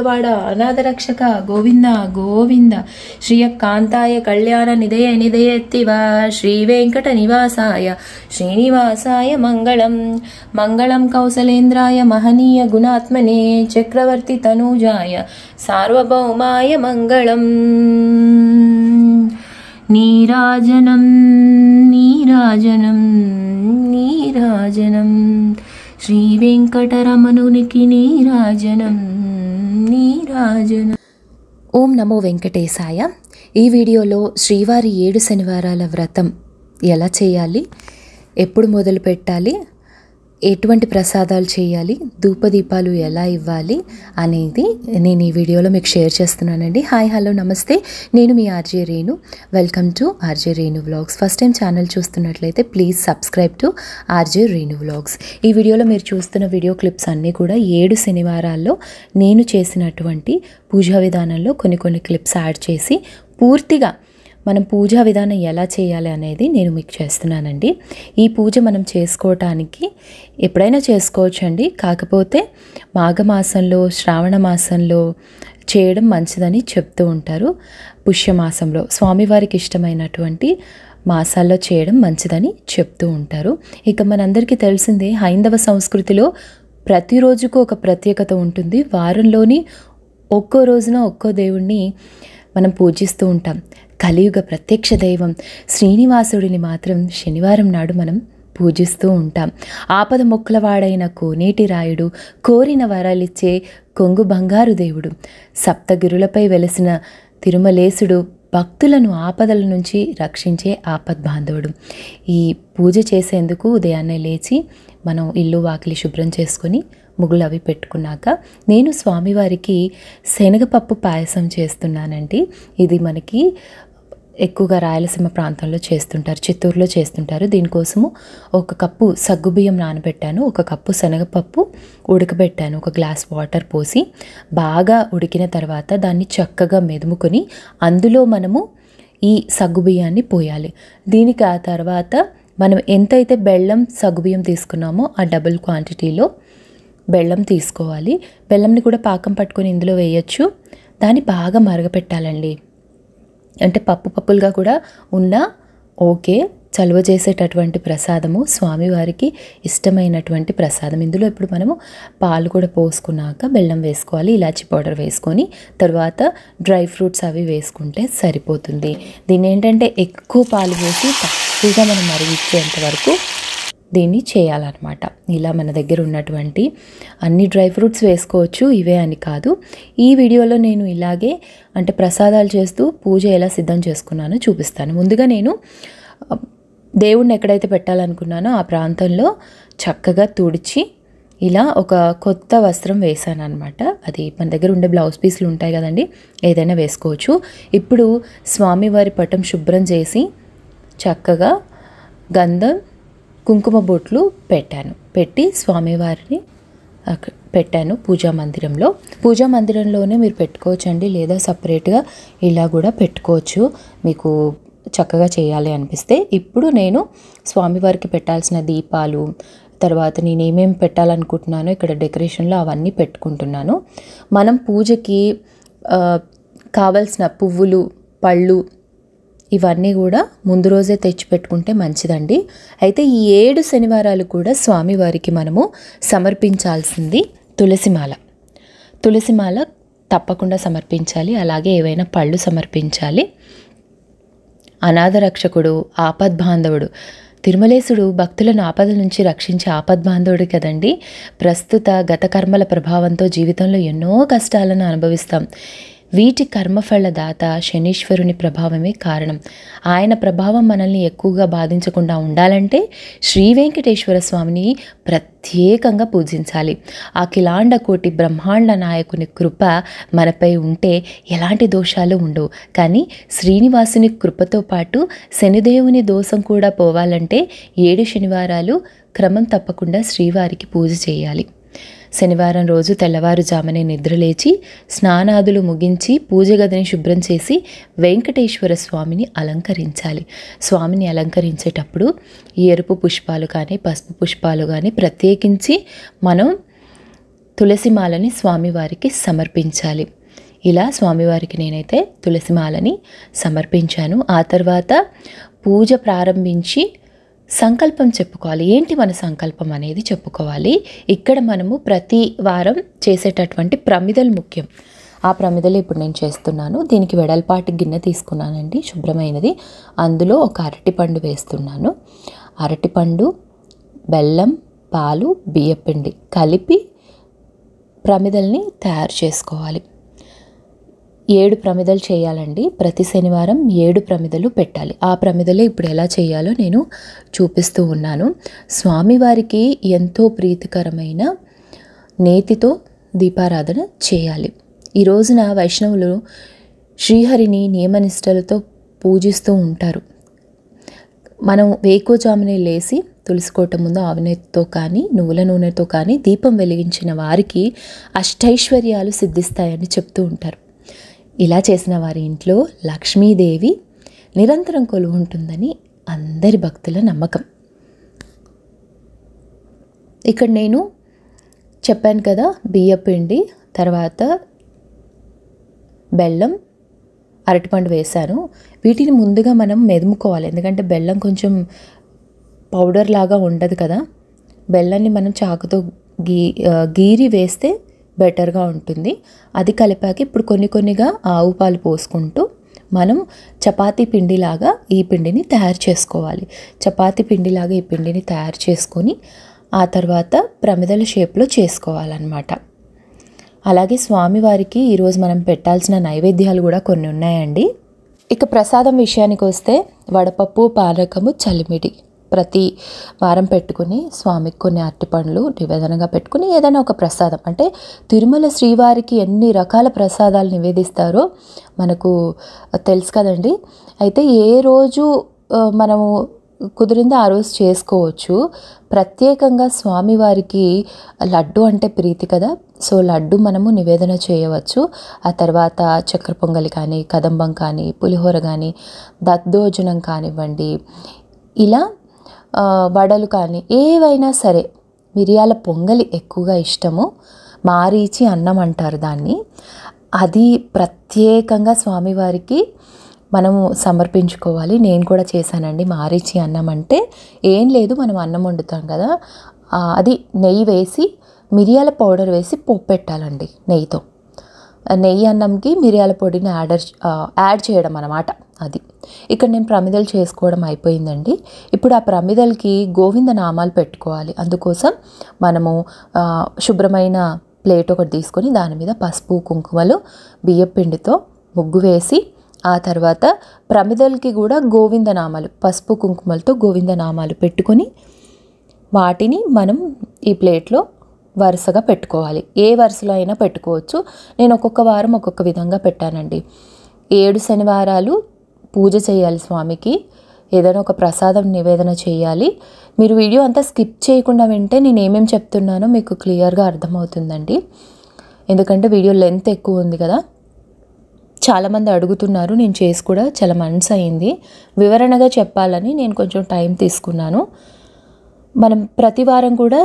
వేములవాడ అనాథరక్షక గోవింద గోవింద శ్రీయకాంతాయ కళ్యాణ నిధయ నిధయేత్తివ శ్రీ వెంకట నివాసాయ శ్రీనివాసాయ మంగళం మంగళం కౌసలేంద్రాయ మహనీయ గుణాత్మనే చక్రవర్తి తనూజాయ సార్వభౌమాయ మంగళం నీరాజనం నీరాజనం నీరాజనం శ్రీ వెంకటరమణునికి నీరాజనం నీరాజనం. ఓం నమో వెంకటేశాయ. ఈ వీడియోలో శ్రీవారి 7 శనివారాల వ్రతం ఎలా చేయాలి, ఎప్పుడు మొదలు పెట్టాలి, ఎటువంటి ప్రసాదాలు చేయాలి, ధూపదీపాలు ఎలా ఇవ్వాలి అనేది నేను ఈ వీడియోలో మీకు షేర్ చేస్తున్నానండి. హాయ్ హలో నమస్తే, నేను మీ RJ Renu. Welcome to RJ Renu vlogs. First time channel చూస్తున్నట్లయితే please subscribe to RJ Renu vlogs. ఈ వీడియోలో మీరు చూస్తున్న వీడియో క్లిప్స్ అన్నీ కూడా 7 శనివారాల్లో నేను చేసినటువంటి పూజా విధానంలో కొన్ని క్లిప్స్ యాడ్ చేసి పూర్తిగా మనం పూజా విధానం ఎలా చేయాలి అనేది నేను మీకు చేస్తున్నానండి. ఈ పూజ మనం చేసుకోవటానికి ఎప్పుడైనా చేసుకోవచ్చండి, కాకపోతే మాఘమాసంలో శ్రావణ మాసంలో చేయడం మంచిదని చెప్తూ ఉంటారు. పుష్యమాసంలో స్వామివారికి ఇష్టమైనటువంటి మాసాల్లో చేయడం మంచిదని చెప్తూ ఉంటారు. ఇక మనందరికీ తెలిసిందే, హైందవ సంస్కృతిలో ప్రతిరోజుకు ఒక ప్రత్యేకత ఉంటుంది. వారంలోని ఒక్కో రోజున ఒక్కో దేవుణ్ణి మనం పూజిస్తూ ఉంటాం. కలియుగ ప్రత్యక్ష దైవం శ్రీనివాసుడిని మాత్రం శనివారం నాడు మనం పూజిస్తూ ఉంటాం. ఆపద మొక్కలవాడైన కోనేటి రాయుడు, కోరిన వరాలిచ్చే కొంగు బంగారు దేవుడు, సప్తగిరులపై వెలసిన తిరుమలేశుడు, భక్తులను ఆపదల నుంచి రక్షించే ఆపద్బాంధవుడు. ఈ పూజ చేసేందుకు ఉదయాన్నే లేచి మనం ఇల్లు వాకిలి శుభ్రం చేసుకొని ముగ్గులు అవి పెట్టుకున్నాక నేను స్వామివారికి శనగపప్పు పాయసం చేస్తున్నానండి. ఇది మనకి ఎక్కువగా రాయలసీమ ప్రాంతంలో చేస్తుంటారు, చిత్తూరులో చేస్తుంటారు. దీనికోసము 1 కప్పు సగ్గుబియ్యం నానబెట్టాను, 1 కప్పు శనగపప్పు ఉడకబెట్టాను. 1 గ్లాస్ వాటర్ పోసి బాగా ఉడికిన తర్వాత దాన్ని చక్కగా మెదుముకొని అందులో మనము ఈ సగ్గుబియ్యాన్ని పోయాలి. దీనికి ఆ తర్వాత మనం ఎంతైతే బెల్లం సగ్గుబియ్యం తీసుకున్నామో ఆ డబుల్ క్వాంటిటీలో బెల్లం తీసుకోవాలి. బెల్లంని కూడా పాకం పట్టుకొని ఇందులో వేయచ్చు. దాన్ని బాగా మరగపెట్టాలండి. అంటే పప్పులుగా కూడా ఉన్నా ఓకే. చలువ చేసేటటువంటి ప్రసాదము, స్వామివారికి ఇష్టమైనటువంటి ప్రసాదం. ఇందులో ఇప్పుడు మనము పాలు కూడా పోసుకున్నాక బెల్లం వేసుకోవాలి, ఇలాచి పౌడర్ వేసుకొని తర్వాత డ్రై ఫ్రూట్స్ అవి వేసుకుంటే సరిపోతుంది. దీన్ని ఏంటంటే ఎక్కువ పాలు వేసి తక్కువగా మనం మరిగించేంత వరకు దీన్ని చేయాలన్నమాట. ఇలా మన దగ్గర ఉన్నటువంటి అన్ని డ్రై ఫ్రూట్స్ వేసుకోవచ్చు, ఇవే అని కాదు. ఈ వీడియోలో నేను ఇలాగే అంటే ప్రసాదాలు చేస్తూ పూజ ఎలా సిద్ధం చేసుకున్నానో చూపిస్తాను. ముందుగా నేను దేవుణ్ణి ఎక్కడైతే పెట్టాలనుకున్నానో ఆ ప్రాంతంలో చక్కగా తుడిచి ఇలా ఒక కొత్త వస్త్రం వేసాను అనమాట. అది మన దగ్గర ఉండే బ్లౌజ్ పీస్లు ఉంటాయి కదండి, ఏదైనా వేసుకోవచ్చు. ఇప్పుడు స్వామివారి పటం శుభ్రం చేసి చక్కగా గంధం కుంకుమ బొట్లు పెట్టి స్వామివారిని పెట్టాను పూజా మందిరంలో. పూజా మందిరంలోనే మీరు పెట్టుకోవచ్చండి, లేదా సపరేట్గా ఇలా కూడా పెట్టుకోవచ్చు మీకు చక్కగా చేయాలి అనిపిస్తే. ఇప్పుడు నేను స్వామివారికి పెట్టాల్సిన దీపాలు, తర్వాత నేను ఏమేమి పెట్టాలనుకుంటున్నానో ఇక్కడ డెకరేషన్లో అవన్నీ పెట్టుకుంటున్నాను. మనం పూజకి కావలసిన పువ్వులు, పళ్ళు ఇవన్నీ కూడా ముందు రోజే తెచ్చిపెట్టుకుంటే మంచిదండి. అయితే ఈ 7 శనివారాలు కూడా స్వామివారికి మనము సమర్పించాల్సింది తులసిమాల. తులసిమాల తప్పకుండా సమర్పించాలి. అలాగే ఏవైనా పళ్ళు సమర్పించాలి. అనాథరక్షకుడు, ఆపద్బాంధవుడు తిరుమలేశుడు భక్తులను ఆపదల నుంచి రక్షించే ఆపద్బాంధవుడు కదండి. ప్రస్తుత గత కర్మల ప్రభావంతో జీవితంలో ఎన్నో కష్టాలను అనుభవిస్తాం. వీటి కర్మఫల దాత శనీశ్వరుని ప్రభావమే కారణం. ఆయన ప్రభావం మనల్ని ఎక్కువగా బాధించకుండా ఉండాలంటే శ్రీ వెంకటేశ్వర స్వామిని ప్రత్యేకంగా పూజించాలి. అఖిలాండ కోటి బ్రహ్మాండ నాయకుని కృప మనపై ఉంటే ఎలాంటి దోషాలు ఉండవు. కానీ శ్రీనివాసుని కృపతో పాటు శనిదేవుని దోషం కూడా పోవాలంటే 7 శనివారాలు క్రమం తప్పకుండా శ్రీవారికి పూజ చేయాలి. శనివారం రోజు తెల్లవారుజామునే నిద్రలేచి స్నానాదులు ముగించి పూజ గదిని శుభ్రం చేసి వెంకటేశ్వర స్వామిని అలంకరించాలి. స్వామిని అలంకరించేటప్పుడు ఎరుపు పుష్పాలు కానీ పసుపు పుష్పాలు కానీ ప్రత్యేకించి మనం తులసిమాలని స్వామివారికి సమర్పించాలి. ఇలా స్వామివారికి నేనైతే తులసిమాలని సమర్పించాను. ఆ తర్వాత పూజ ప్రారంభించి సంకల్పం చెప్పుకోవాలి. ఏంటి మన సంకల్పం అనేది చెప్పుకోవాలి. ఇక్కడ మనము ప్రతి వారం చేసేటటువంటి ప్రమిదలు ముఖ్యం. ఆ ప్రమిదలు ఇప్పుడు నేను చేస్తున్నాను. దీనికి వెడల్పాటి గిన్నె తీసుకున్నానండి, శుభ్రమైనది. అందులో ఒక అరటిపండు వేస్తున్నాను. అరటిపండు, బెల్లం, పాలు, బియ్యపిండి కలిపి ప్రమిదల్ని తయారు చేసుకోవాలి. 7 ప్రమిదలు చేయాలండి. ప్రతి శనివారం 7 ప్రమిదలు పెట్టాలి. ఆ ప్రమిదలే ఇప్పుడు ఎలా చేయాలో నేను చూపిస్తూ ఉన్నాను. స్వామివారికి ఎంతో ప్రీతికరమైన నేతితో దీపారాధన చేయాలి. ఈ రోజున వైష్ణవులు శ్రీహరిని నియమనిష్టలతో పూజిస్తూ ఉంటారు. మనం వేకువజామునే లేసి తులసికోట ముందు ఆవునేతితో కానీ నువ్వుల నూనెతో కానీ దీపం వెలిగించిన వారికి అష్టైశ్వర్యాలు సిద్ధిస్తాయని చెప్తూ ఉంటారు. ఇలా చేసిన వారి ఇంట్లో లక్ష్మీదేవి నిరంతరం కొలువు ఉంటుందని అందరి భక్తుల నమ్మకం. ఇక్కడ నేను చెప్పాను కదా, బియ్యపిండి, తర్వాత బెల్లం, అరటిపండు వేశాను. వీటిని ముందుగా మనం మెదుముకోవాలి. ఎందుకంటే బెల్లం కొంచెం పౌడర్ లాగా ఉండదు కదా. బెల్లాన్ని మనం చాకుతో గీరి వేస్తే బెటర్గా ఉంటుంది. అది కలిపాక ఇప్పుడు కొన్నిగా ఆవు పాలు పోసుకుంటూ మనం చపాతీ పిండిలాగా ఈ పిండిని తయారు చేసుకోవాలి. చపాతీ పిండిలాగా ఈ పిండిని తయారు చేసుకొని ఆ తర్వాత ప్రమిదల షేప్లో చేసుకోవాలన్నమాట. అలాగే స్వామివారికి ఈరోజు మనం పెట్టాల్సిన నైవేద్యాలు కూడా కొన్ని ఉన్నాయండి. ఇక ప్రసాదం విషయానికి వస్తే వడపప్పు, పానకము, చలిమిడి ప్రతి వారం పెట్టుకుని స్వామికి కొన్ని అరటిపండ్లు నివేదనగా పెట్టుకుని ఏదైనా ఒక ప్రసాదం, అంటే తిరుమల శ్రీవారికి ఎన్ని రకాల ప్రసాదాలు నివేదిస్తారో మనకు తెలుసు కదండి. అయితే ఏ రోజు మనము కుదిరిందో ఆ రోజు చేసుకోవచ్చు. ప్రత్యేకంగా స్వామివారికి లడ్డు అంటే ప్రీతి కదా, సో లడ్డు మనము నివేదన చేయవచ్చు. ఆ తర్వాత చక్కెర పొంగలి కానీ, కదంబం కానీ, పులిహోర కానీ, దద్దోజనం కానివ్వండి, ఇలా వడలు కానీ ఏవైనా సరే. మిరియాల పొంగలి ఎక్కువగా ఇష్టము. మారీచి అన్నం అంటారు దాన్ని. అది ప్రత్యేకంగా స్వామివారికి మనము సమర్పించుకోవాలి. నేను కూడా చేశానండి. మారీచి అన్నం అంటే ఏం లేదు, మనం అన్నం వండుతాం కదా, అది నెయ్యి వేసి మిరియాల పౌడర్ వేసి పోపు పెట్టాలండి నెయ్యితో. నెయ్యి అన్నంకి మిరియాల పొడిని యాడ్ చేయడం అన్నమాట. అది ఇక్కడ నేను ప్రమిదలు చేసుకోవడం అయిపోయిందండి. ఇప్పుడు ఆ ప్రమిదలకి గోవింద నామాలు పెట్టుకోవాలి. అందుకోసం మనము శుభ్రమైన ప్లేట్ ఒకటి తీసుకొని దాని మీద పసుపు, కుంకుమలు, బియ్యపిండితో ముగ్గు వేసి ఆ తర్వాత ప్రమిదలకి కూడా గోవిందనామాలు, పసుపు కుంకుమలతో గోవిందనామాలు పెట్టుకొని వాటిని మనం ఈ ప్లేట్లో వరుసగా పెట్టుకోవాలి. ఏ వరుసలో అయినా పెట్టుకోవచ్చు. నేను ఒక్కొక్క వారం ఒక్కొక్క విధంగా పెట్టానండి. 7 శనివారాలు పూజ చేయాలి స్వామికి. ఏదైనా ఒక ప్రసాదం నివేదన చేయాలి. మీరు వీడియో అంతా స్కిప్ చేయకుండా వింటే నేను ఏమేమి చెప్తున్నానో మీకు క్లియర్గా అర్థమవుతుందండి. ఎందుకంటే వీడియో లెంత్ ఎక్కువ ఉంది కదా. చాలామంది అడుగుతున్నారు. నేను చేసి కూడా చాలా మంత్స్ అయింది. వివరణగా చెప్పాలని నేను కొంచెం టైం తీసుకున్నాను. మనం ప్రతి వారం కూడా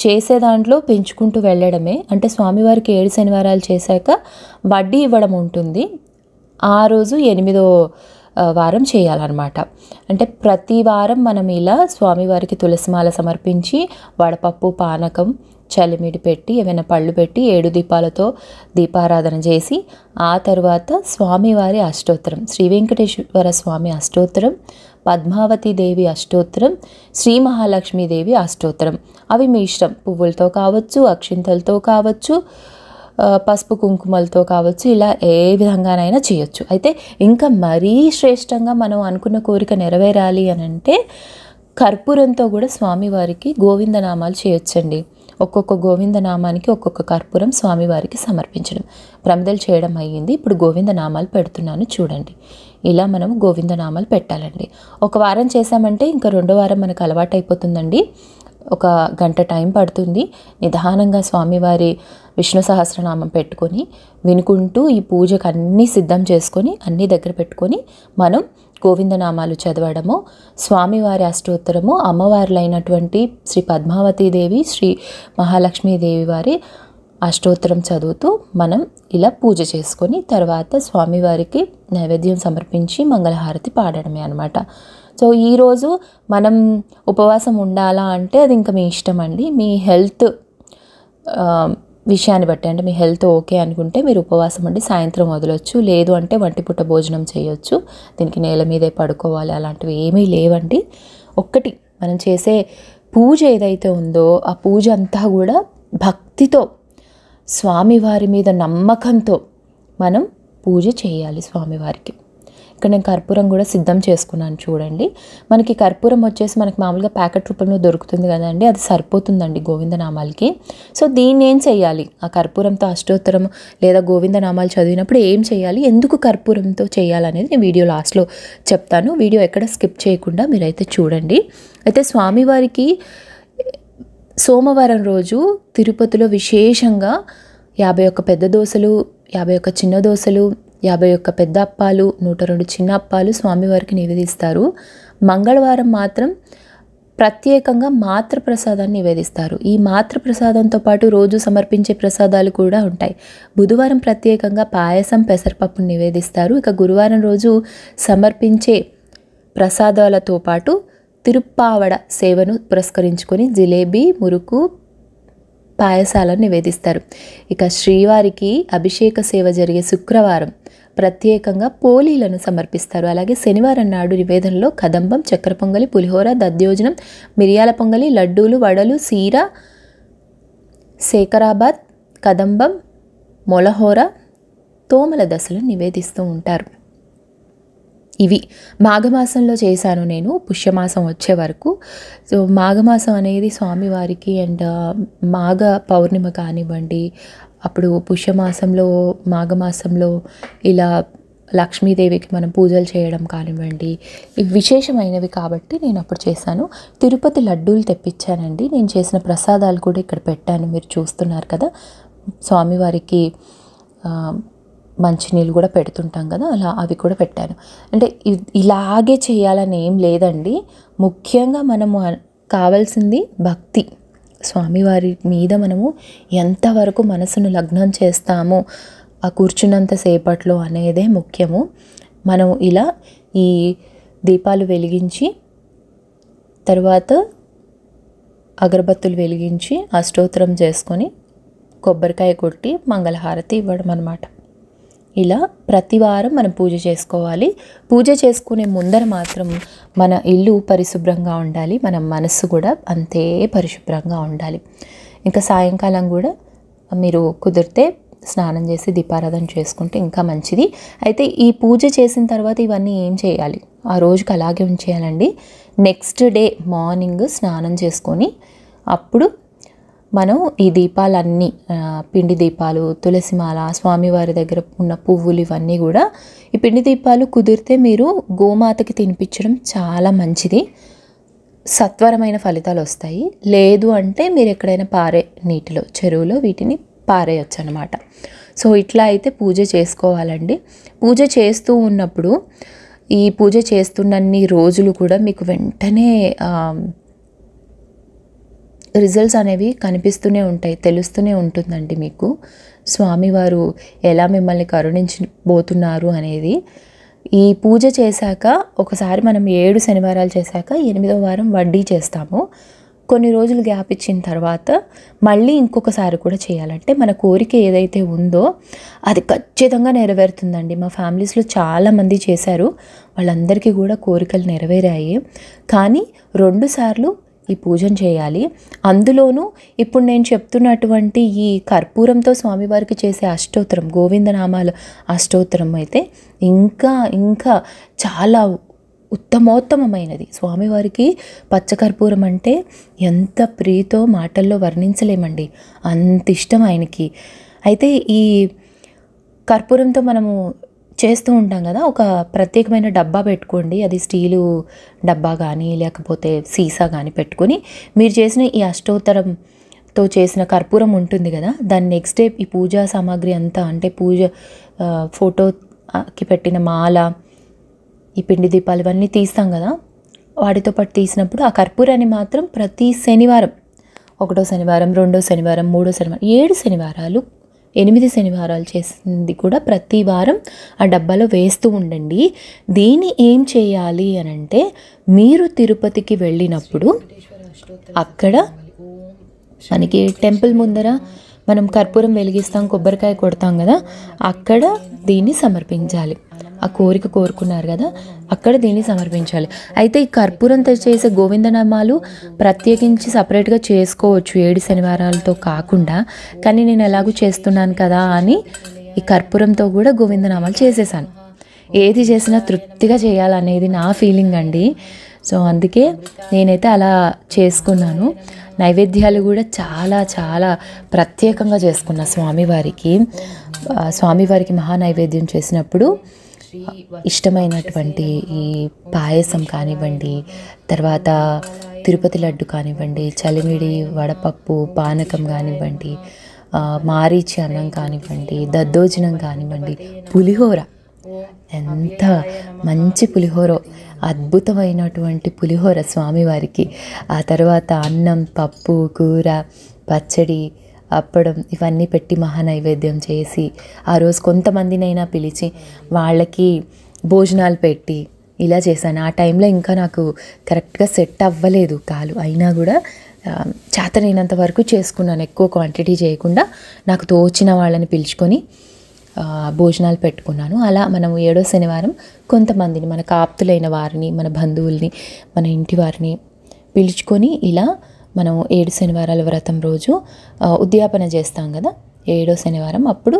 చేసే దాంట్లో పెంచుకుంటూ వెళ్ళడమే. అంటే స్వామివారికి 7 శనివారాలు చేశాక వడ్డీ ఇవ్వడం ఉంటుంది. ఆ రోజు 8వ వారం చేయాలన్నమాట. అంటే ప్రతి వారం మనం ఇలా స్వామివారికి తులసిమాల సమర్పించి వడపప్పు, పానకం, చలిమిడి పెట్టి ఏమైనా పళ్ళు పెట్టి 7 దీపాలతో దీపారాధన చేసి ఆ తర్వాత స్వామివారి అష్టోత్తరం, శ్రీ వెంకటేశ్వర స్వామి అష్టోత్తరం, పద్మావతీదేవి అష్టోత్తరం, శ్రీ మహాలక్ష్మీదేవి అష్టోత్తరం, అవి మీ ఇష్టం. పువ్వులతో కావచ్చు, అక్షింతలతో కావచ్చు, పసుపు కుంకుమలతో కావచ్చు, ఇలా ఏ విధంగానైనా చేయొచ్చు. అయితే ఇంకా మరీ శ్రేష్టంగా మనం అనుకున్న కోరిక నెరవేరాలి అని అంటే కర్పూరంతో కూడా స్వామివారికి గోవిందనామాలు చేయొచ్చండి. ఒక్కొక్క గోవిందనామానికి ఒక్కొక్క కర్పూరం స్వామివారికి సమర్పించడం. ప్రమిదలు చేయడం అయ్యింది. ఇప్పుడు గోవిందనామాలు పెడుతున్నాను చూడండి. ఇలా మనం గోవిందనామాలు పెట్టాలండి. ఒక వారం చేసామంటే ఇంకా 2వ వారం మనకు అలవాటు అయిపోతుందండి. ఒక గంట టైం పడుతుంది. నిదానంగా స్వామివారి విష్ణు సహస్రనామం పెట్టుకొని వినుకుంటూ ఈ పూజకు అన్నీ సిద్ధం చేసుకొని అన్నీ దగ్గర పెట్టుకొని మనం గోవిందనామాలు చదవడము, స్వామివారి అష్టోత్తరము, అమ్మవార్లైనటువంటి శ్రీ పద్మావతీదేవి, శ్రీ మహాలక్ష్మీదేవి వారి అష్టోత్తరం చదువుతూ మనం ఇలా పూజ చేసుకొని తర్వాత స్వామివారికి నైవేద్యం సమర్పించి మంగళహారతి పాడడమే అనమాట. సో ఈరోజు మనం ఉపవాసం ఉండాలా అంటే అది ఇంకా మీ ఇష్టం అండి. మీ హెల్త్ విషయాన్ని బట్టి, అంటే మీ హెల్త్ ఓకే అనుకుంటే మీరు ఉపవాసం ఉండి సాయంత్రం వదలొచ్చు, లేదు అంటే వంటిపూట భోజనం చేయొచ్చు. దీనికి నేల మీదే పడుకోవాలి అలాంటివి ఏమీ లేవండి. ఒక్కటి మనం చేసే పూజ ఏదైతే ఉందో ఆ పూజ అంతా కూడా భక్తితో, స్వామివారి మీద నమ్మకంతో మనం పూజ చేయాలి స్వామివారికి. ఇక్కడ నేను కర్పూరం కూడా సిద్ధం చేసుకున్నాను చూడండి. మనకి కర్పూరం వచ్చేసి మనకి మామూలుగా ప్యాకెట్ రూపంలో దొరుకుతుంది కదండి, అది సరిపోతుందండి గోవిందనామాలకి. సో దీన్ని ఏం చేయాలి, ఆ కర్పూరంతో అష్టోత్తరం లేదా గోవిందనామాలు చదివినప్పుడు ఏం చేయాలి, ఎందుకు కర్పూరంతో చేయాలనేది నేను వీడియో లాస్ట్లో చెప్తాను. వీడియో ఎక్కడ స్కిప్ చేయకుండా మీరైతే చూడండి. అయితే స్వామివారికి సోమవారం రోజు తిరుపతిలో విశేషంగా 51 పెద్ద దోసలు, 51 చిన్న దోసలు, 51 పెద్ద అప్పాలు, 102 చిన్న అప్పాలు స్వామివారికి నివేదిస్తారు. మంగళవారం మాత్రం ప్రత్యేకంగా మాతృ ప్రసాదాన్ని నివేదిస్తారు. ఈ మాతృ ప్రసాదంతో పాటు రోజు సమర్పించే ప్రసాదాలు కూడా ఉంటాయి. బుధవారం ప్రత్యేకంగా పాయసం, పెసరపప్పును నివేదిస్తారు. ఇక గురువారం రోజు సమర్పించే ప్రసాదాలతో పాటు తిరుప్పావడ సేవను పురస్కరించుకొని జిలేబీ, మురుకు, పాయసాలను నివేదిస్తారు. ఇక శ్రీవారికి అభిషేక సేవ జరిగే శుక్రవారం ప్రత్యేకంగా పోలీలను సమర్పిస్తారు. అలాగే శనివారం నాడు నివేదనలో కదంబం, చక్కెర పొంగలి, పులిహోర, దధ్యోజనం, మిరియాల పొంగలి, లడ్డూలు, వడలు, సీర, శేఖరాబాద్, కదంబం, మొలహోర, తోమల దశలు నివేదిస్తూ ఉంటారు. ఇవి మాఘమాసంలో చేశాను నేను, పుష్యమాసం వచ్చే వరకు. సో మాఘమాసం అనేది స్వామివారికి అండ్ మాఘ పౌర్ణిమ కానివ్వండి, అప్పుడు పుష్యమాసంలో మాఘమాసంలో ఇలా లక్ష్మీదేవికి మనం పూజలు చేయడం కానివ్వండి, ఇవి విశేషమైనవి కాబట్టి నేను అప్పుడు చేశాను. తిరుపతి లడ్డూలు తెప్పించానండి. నేను చేసిన ప్రసాదాలు కూడా ఇక్కడ పెట్టాను, మీరు చూస్తున్నారు కదా. స్వామివారికి మంచినీళ్ళు కూడా పెడుతుంటాం కదా, అలా అవి కూడా పెట్టాను. అంటే ఇలాగే చేయాలని ఏం లేదండి. ముఖ్యంగా మనము కావాల్సింది భక్తి. స్వామివారి మీద మనము ఎంతవరకు మనసును లగ్నం చేస్తామో ఆ కూర్చున్నంత సేపట్లో అనేదే ముఖ్యము. మనం ఇలా ఈ దీపాలు వెలిగించి తర్వాత అగరబత్తులు వెలిగించి అష్టోత్తరం చేసుకొని కొబ్బరికాయ కొట్టి మంగళహారతి ఇవ్వడం అన్నమాట. ఇలా ప్రతి వారం మనం పూజ చేసుకోవాలి. పూజ చేసుకునే ముందర మాత్రం మన ఇల్లు పరిశుభ్రంగా ఉండాలి, మన మనస్సు కూడా అంతే పరిశుభ్రంగా ఉండాలి. ఇంకా సాయంకాలం కూడా మీరు కుదిరితే స్నానం చేసి దీపారాధన చేసుకుంటే ఇంకా మంచిది. అయితే ఈ పూజ చేసిన తర్వాత ఇవన్నీ ఏం చేయాలి, ఆ రోజుకి అలాగే ఉంచేయాలండి. నెక్స్ట్ డే మార్నింగ్ స్నానం చేసుకొని అప్పుడు మనం ఈ దీపాలన్నీ, పిండి దీపాలు, తులసిమాల, స్వామివారి దగ్గర ఉన్న పువ్వులు, ఇవన్నీ కూడా ఈ పిండి దీపాలు కుదిరితే మీరు గోమాతకి తినిపించడం చాలా మంచిది. సత్వరమైన ఫలితాలు వస్తాయి. లేదు అంటే మీరు ఎక్కడైనా పారే నీటిలో, చెరువులో వీటిని పారేయచ్చు అనమాట. సో ఇట్లా అయితే పూజ చేసుకోవాలండి. పూజ చేస్తూ ఉన్నప్పుడు ఈ పూజ చేస్తున్నన్ని రోజులు కూడా మీకు వెంటనే రిజల్ట్స్ అనేవి కనిపిస్తూనే ఉంటాయి, తెలుస్తూనే ఉంటుందండి మీకు స్వామివారు ఎలా మిమ్మల్ని కరుణించబోతున్నారు అనేది. ఈ పూజ చేశాక ఒకసారి మనం 7 శనివారాలు చేశాక 8వ వారం వడ్డీ చేస్తాము. కొన్ని రోజులు గ్యాప్ ఇచ్చిన తర్వాత మళ్ళీ ఇంకొకసారి కూడా చేయాలంటే మన కోరిక ఏదైతే ఉందో అది ఖచ్చితంగా నెరవేరుతుందండి. మా ఫ్యామిలీస్లో చాలామంది చేశారు, వాళ్ళందరికీ కూడా కోరికలు నెరవేరాయి. కానీ 2 సార్లు ఈ పూజను చేయాలి. అందులోనూ ఇప్పుడు నేను చెప్తున్నటువంటి ఈ కర్పూరంతో స్వామివారికి చేసే అష్టోత్తరం, గోవిందనామాల అష్టోత్తరం అయితే ఇంకా ఇంకా చాలా ఉత్తమోత్తమమైనది. స్వామివారికి పచ్చకర్పూరం అంటే ఎంత ప్రీతో మాటల్లో వర్ణించలేమండి, అంత ఇష్టం ఆయనకి. అయితే ఈ కర్పూరంతో మనము చేస్తూ ఉంటాం కదా, ఒక ప్రత్యేకమైన డబ్బా పెట్టుకోండి. అది స్టీలు డబ్బా కానీ లేకపోతే సీసా కానీ పెట్టుకొని మీరు చేసిన ఈ అష్టోత్తరంతో చేసిన కర్పూరం ఉంటుంది కదా, దాన్ని నెక్స్ట్ డే ఈ పూజా సామాగ్రి అంతా, అంటే పూజ ఫోటోకి పెట్టిన మాల, ఈ పిండి దీపాలు ఇవన్నీ తీస్తాం కదా, వాటితో పాటు తీసినప్పుడు ఆ కర్పూరాన్ని మాత్రం ప్రతి శనివారం ఒకటో శనివారం, రెండో శనివారం, మూడో శనివారం, 7 శనివారాలు, 8 శనివారాలు చేసింది కూడా ప్రతి వారం ఆ డబ్బాలో వేస్తూ ఉండండి. దీన్ని ఏం చేయాలి అని అంటే, మీరు తిరుపతికి వెళ్ళినప్పుడు అక్కడ మనకి టెంపుల్ ముందర మనం కర్పూరం వెలిగిస్తాం, కొబ్బరికాయ కొడతాం కదా, అక్కడ దీన్ని సమర్పించాలి. ఆ కోరిక కోరుకున్నారు కదా, అక్కడ దీన్ని సమర్పించాలి. అయితే ఈ కర్పూరంతో చేసే గోవిందనామాలు ప్రత్యేకించి సపరేట్గా చేసుకోవచ్చు 7 శనివారాలతో కాకుండా. కానీ నేను ఎలాగూ చేస్తున్నాను కదా అని ఈ కర్పూరంతో కూడా గోవిందనామాలు చేసేసాను. ఏది చేసినా తృప్తిగా చేయాలనేది నా ఫీలింగ్ అండి. సో అందుకే నేనైతే అలా చేసుకున్నాను. నైవేద్యాలు కూడా చాలా చాలా ప్రత్యేకంగా చేసుకున్నా స్వామివారికి మహా నైవేద్యం చేసినప్పుడు ఇష్టమైనటువంటి ఈ పాయసం కానివ్వండి, తర్వాత తిరుపతి లడ్డు కానివ్వండి, చలిమిడి వడపప్పు పానకం కానివ్వండి, మారీచి అన్నం కానివ్వండి, దద్దోజనం కానివ్వండి, పులిహోర, ఎంత మంచి పులిహోర, అద్భుతమైనటువంటి పులిహోర స్వామివారికి. ఆ తర్వాత అన్నం, పప్పు, కూర, పచ్చడి, అప్పడం ఇవన్నీ పెట్టి మహానైవేద్యం చేసి ఆ రోజు కొంతమందినైనా పిలిచి వాళ్ళకి భోజనాలు పెట్టి ఇలా చేశాను. ఆ టైంలో ఇంకా నాకు కరెక్ట్గా సెట్ అవ్వలేదు కాలు, అయినా కూడా చేతనైనంత వరకు చేసుకున్నాను. ఎక్కువ క్వాంటిటీ చేయకుండా నాకు తోచిన వాళ్ళని పిలుచుకొని భోజనాలు పెట్టుకున్నాను. అలా మనం 7వ శనివారం కొంతమందిని, మనకు ఆప్తులైన వారిని, మన బంధువుల్ని, మన ఇంటి వారిని పిలుచుకొని ఇలా మనం 7 శనివారాల వ్రతం రోజు ఉద్యాపన చేస్తాం కదా, 7వ శనివారం అప్పుడు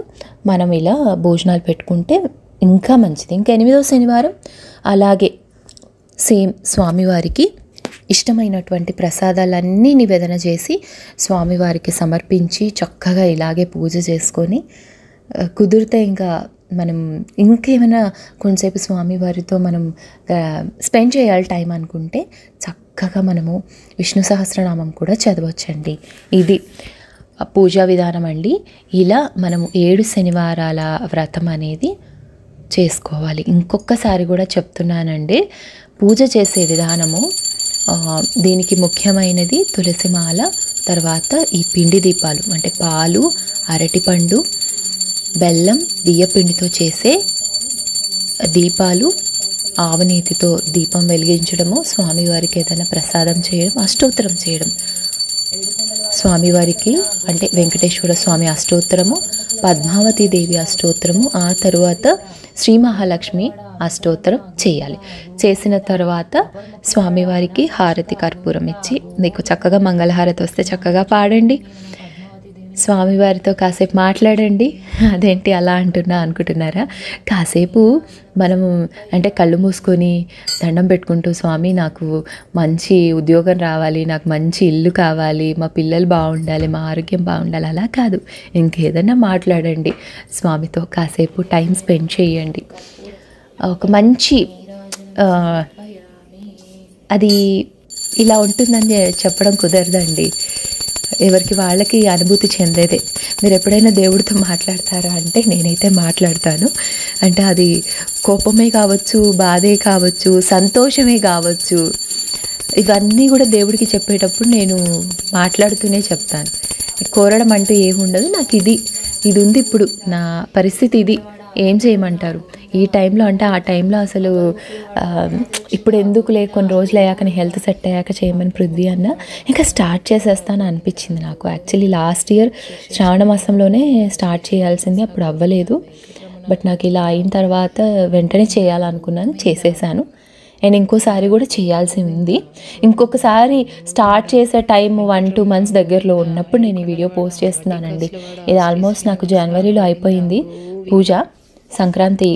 మనం ఇలా భోజనాలు పెట్టుకుంటే ఇంకా మంచిది. ఇంకా 8వ శనివారం అలాగే సేమ్ స్వామివారికి ఇష్టమైనటువంటి ప్రసాదాలన్నీ నివేదన చేసి స్వామివారికి సమర్పించి చక్కగా ఇలాగే పూజ చేసుకొని, కుదిరితే ఇంకా మనం ఇంకేమైనా కొంతసేపు స్వామివారితో మనం స్పెండ్ చేయాలి టైం అనుకుంటే చక్కగా మనము విష్ణు సహస్రనామం కూడా చదవచ్చండి. ఇది పూజా విధానం అండి. ఇలా మనము 7 శనివారాల వ్రతం అనేది చేసుకోవాలి. ఇంకొకసారి కూడా చెప్తున్నానండి, పూజ చేసే విధానము దీనికి ముఖ్యమైనది తులసిమాల, తర్వాత ఈ పిండి దీపాలు అంటే పాలు, అరటిపండు, బెల్లం, బియ్యపిండితో చేసే దీపాలు, ఆవనేతితో దీపం వెలిగించడము, స్వామివారికి ఏదైనా ప్రసాదం చేయడం, అష్టోత్తరం చేయడం. స్వామివారికి అంటే వెంకటేశ్వర స్వామి అష్టోత్తరము, పద్మావతి దేవి అష్టోత్తరము, ఆ తరువాత శ్రీ మహాలక్ష్మి అష్టోత్తరం చేయాలి. చేసిన తర్వాత స్వామివారికి హారతి కర్పూరం ఇచ్చి, మీకు చక్కగా మంగళహారతి వస్తే చక్కగా పాడండి, స్వామివారితో కాసేపు మాట్లాడండి. అదేంటి అలా అంటున్నా అనుకుంటున్నారా? కాసేపు మనము అంటే కళ్ళు మూసుకొని దండం పెట్టుకుంటూ, స్వామి నాకు మంచి ఉద్యోగం రావాలి, నాకు మంచి ఇల్లు కావాలి, మా పిల్లలు బాగుండాలి, మా ఆరోగ్యం బాగుండాలి, అలా కాదు, ఇంకేదన్నా మాట్లాడండి, స్వామితో కాసేపు టైం స్పెండ్ చేయండి. ఒక మంచి అది ఇలా ఉంటుందని చెప్పడం కుదరదండి, ఎవరికి వాళ్ళకి అనుభూతి చెందేదే. మీరు ఎప్పుడైనా దేవుడితో మాట్లాడతారా అంటే నేనైతే మాట్లాడతాను. అంటే అది కోపమే కావచ్చు, బాధే కావచ్చు, సంతోషమే కావచ్చు, ఇవన్నీ కూడా దేవుడికి చెప్పేటప్పుడు నేను మాట్లాడుతూనే చెప్తాను. కోరడం అంటూ ఏముండదు, నాకు ఇది ఉంది, ఇప్పుడు నా పరిస్థితి ఇది, ఏం చేయమంటారు ఈ టైంలో అంటే ఆ టైంలో అసలు ఇప్పుడు ఎందుకులే, కొన్ని రోజులు అయ్యాక హెల్త్ సెట్ అయ్యాక చేయమని పృథ్వీ అన్న ఇంకా స్టార్ట్ చేసేస్తాను అనిపించింది నాకు. యాక్చువల్లీ లాస్ట్ ఇయర్ శ్రావణ మాసంలోనే స్టార్ట్ చేయాల్సింది, అప్పుడు అవ్వలేదు. బట్ నాకు ఇలా అయిన తర్వాత వెంటనే చేయాలనుకున్నాను, చేసేసాను. అండ్ ఇంకోసారి కూడా చేయాల్సి ఉంది. ఇంకొకసారి స్టార్ట్ చేసే టైం 1-2 మంత్స్ దగ్గరలో ఉన్నప్పుడు నేను ఈ వీడియో పోస్ట్ చేస్తున్నానండి. ఇది ఆల్మోస్ట్ నాకు జనవరిలో అయిపోయింది పూజ, సంక్రాంతి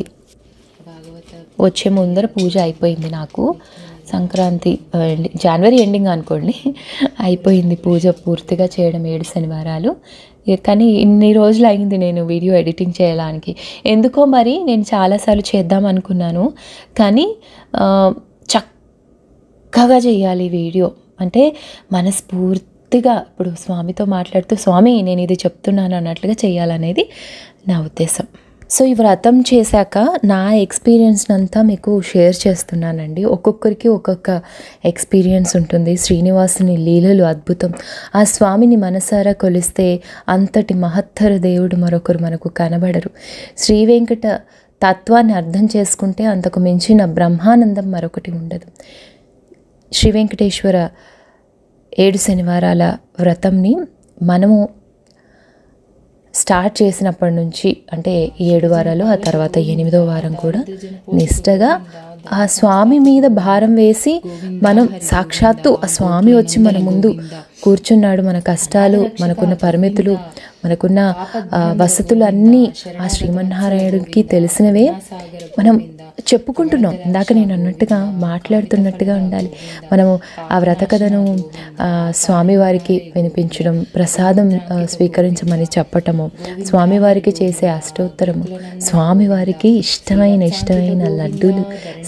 వచ్చే ముందర పూజ అయిపోయింది నాకు. సంక్రాంతి జనవరి ఎండింగ్ అనుకోండి, అయిపోయింది పూజ పూర్తిగా చేయడం 7 శనివారాలు. కానీ ఇన్ని రోజులు అయింది నేను వీడియో ఎడిటింగ్ చేయడానికి. ఎందుకో మరి నేను చాలాసార్లు చేద్దాం అనుకున్నాను, కానీ చక్కగా చేయాలి వీడియో అంటే మనస్ఫూర్తిగా ఇప్పుడు స్వామితో మాట్లాడుతూ స్వామి నేను ఇది చెప్తున్నాను అన్నట్లుగా చేయాలనేది నా ఉద్దేశం. సో ఈ వ్రతం చేశాక నా ఎక్స్పీరియన్స్ అంతా మీకు షేర్ చేస్తున్నానండి. ఒక్కొక్కరికి ఒక్కొక్క ఎక్స్పీరియన్స్ ఉంటుంది. శ్రీనివాసుని లీలలు అద్భుతం. ఆ స్వామిని మనసారా కొలిస్తే అంతటి మహత్తర దేవుడు మరొకరు మనకు కనబడరు. శ్రీ వెంకట తత్వాన్ని అర్థం చేసుకుంటే అంతకు మించిన బ్రహ్మానందం మరొకటి ఉండదు. శ్రీ వెంకటేశ్వర 7 శనివారాల వ్రతంని మనము స్టార్ట్ చేసినప్పటి నుంచి, అంటే 7 వారాలు, ఆ తర్వాత 8వ వారం కూడా నిష్టగా ఆ స్వామి మీద భారం వేసి మనం సాక్షాత్తు ఆ స్వామి వచ్చి మన ముందు కూర్చున్నాడు. మన కష్టాలు, మనకున్న పరిమితులు, మనకున్న వసతులు అన్నీ ఆ శ్రీమన్నారాయణుడికి తెలిసినవే మనం చెప్పుకుంటున్నాం. ఇందాక నేను అన్నట్టుగా మాట్లాడుతున్నట్టుగా ఉండాలి. మనము ఆ వ్రత కథను స్వామివారికి వినిపించడం, ప్రసాదం స్వీకరించమని చెప్పటము, స్వామివారికి చేసే అష్టోత్తరము, స్వామివారికి ఇష్టమైన లడ్డూలు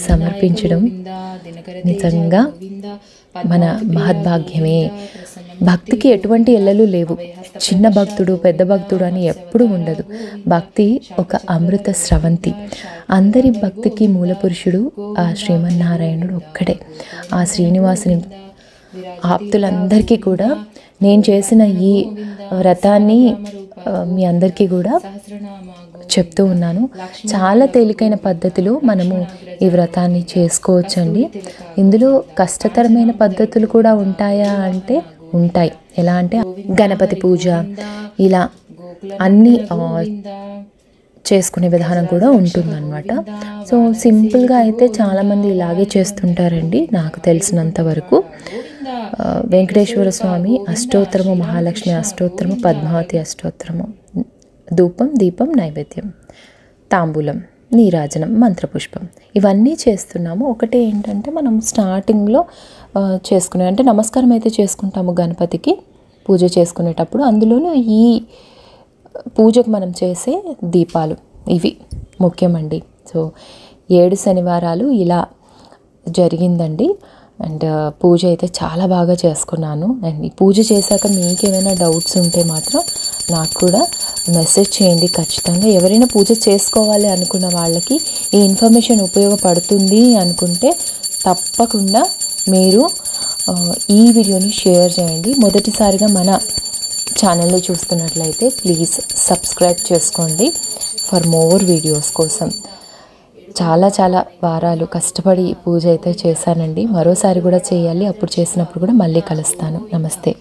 సమర్పించడం నిజంగా మన మహద్భాగ్యమే. భక్తికి ఎటువంటి ఎల్లలు లేవు. చిన్న భక్తుడు, పెద్ద భక్తుడు అని ఎప్పుడూ ఉండదు. భక్తి ఒక అమృత స్రవంతి. అందరి భక్తికి మూల పురుషుడు ఆ శ్రీమన్నారాయణుడు ఒక్కడే. ఆ శ్రీనివాసుని ఆప్తులందరికీ కూడా నేను చేసిన ఈ వ్రతాన్ని మీ అందరికీ కూడా చెప్తూ ఉన్నాను. చాలా తేలికైన పద్ధతిలో మనము ఈ వ్రతాన్ని చేసుకోవచ్చండి. ఇందులో కష్టతరమైన పద్ధతులు కూడా ఉంటాయా అంటే ఉంటాయి. ఎలా అంటే గణపతి పూజ, ఇలా అన్నీ చేసుకునే విధానం కూడా ఉంటుందన్నమాట. సో సింపుల్గా అయితే చాలామంది ఇలాగే చేస్తుంటారండి. నాకు తెలిసినంత వరకు వెంకటేశ్వర స్వామి అష్టోత్తరము, మహాలక్ష్మి అష్టోత్తరము, పద్మావతి అష్టోత్తరము, ధూపం, దీపం, నైవేద్యం, తాంబూలం, నీరాజనం, మంత్రపుష్పం, ఇవన్నీ చేస్తున్నాము. ఒకటే ఏంటంటే మనం స్టార్టింగ్లో చేసుకునే, అంటే నమస్కారం అయితే చేసుకుంటాము గణపతికి పూజ చేసుకునేటప్పుడు. అందులోనూ ఈ పూజకు మనం చేసే దీపాలు ఇవి ముఖ్యమండి. సో 7 శనివారాలు ఇలా జరిగిందండి. అండ్ పూజ అయితే చాలా బాగా చేసుకున్నాను. అండ్ ఈ పూజ చేశాక మీకు ఏమైనా డౌట్స్ ఉంటే మాత్రం నాకు కూడా మెసేజ్ చేయండి ఖచ్చితంగా. ఎవరైనా పూజ చేసుకోవాలి అనుకున్న వాళ్ళకి ఈ ఇన్ఫర్మేషన్ ఉపయోగపడుతుంది అనుకుంటే తప్పకుండా మీరు ఈ వీడియోని షేర్ చేయండి. మొదటిసారిగా మన ఛానల్ని చూస్తున్నట్లయితే ప్లీజ్ సబ్స్క్రైబ్ చేసుకోండి ఫర్ మోర్ వీడియోస్ కోసం. చాలా వారాలు కష్టపడి పూజ అయితే చేశానండి. మరోసారి కూడా చేయాలి. అప్పుడు చేసినప్పుడు కూడా మళ్ళీ కలుస్తాను. నమస్తే.